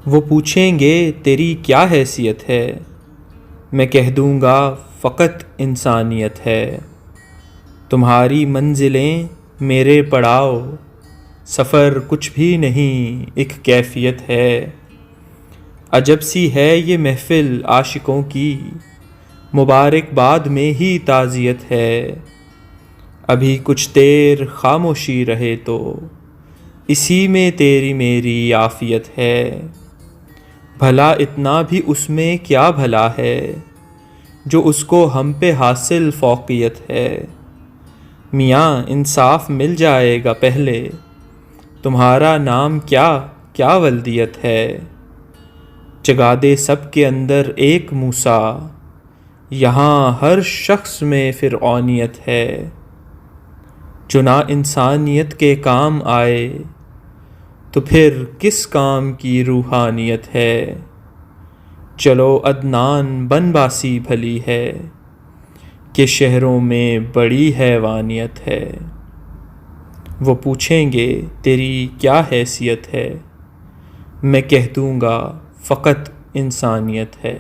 وہ پوچھیں گے تیری کیا حیثیت ہے، میں کہہ دوں گا فقط انسانیت ہے۔ تمہاری منزلیں میرے پڑاؤ، سفر کچھ بھی نہیں ایک کیفیت ہے۔ عجب سی ہے یہ محفل عاشقوں کی، مبارکباد میں ہی تعزیت ہے۔ ابھی کچھ دیر خاموشی رہے تو اسی میں تیری میری عافیت ہے۔ بھلا اتنا بھی اس میں کیا بھلا ہے، جو اس کو ہم پہ حاصل فوقیت ہے۔ میاں انصاف مل جائے گا پہلے، تمہارا نام کیا کیا ولدیت ہے۔ جگا دے سب کے اندر ایک موسیٰ، یہاں ہر شخص میں فرعونیت ہے۔ جو نہ انسانیت کے کام آئے، تو پھر کس کام کی روحانیت ہے۔ چلو عدنان بن باسی بھلی ہے، کہ شہروں میں بڑی حیوانیت ہے۔ وہ پوچھیں گے تیری کیا حیثیت ہے، میں کہہ دوں گا فقط انسانیت ہے۔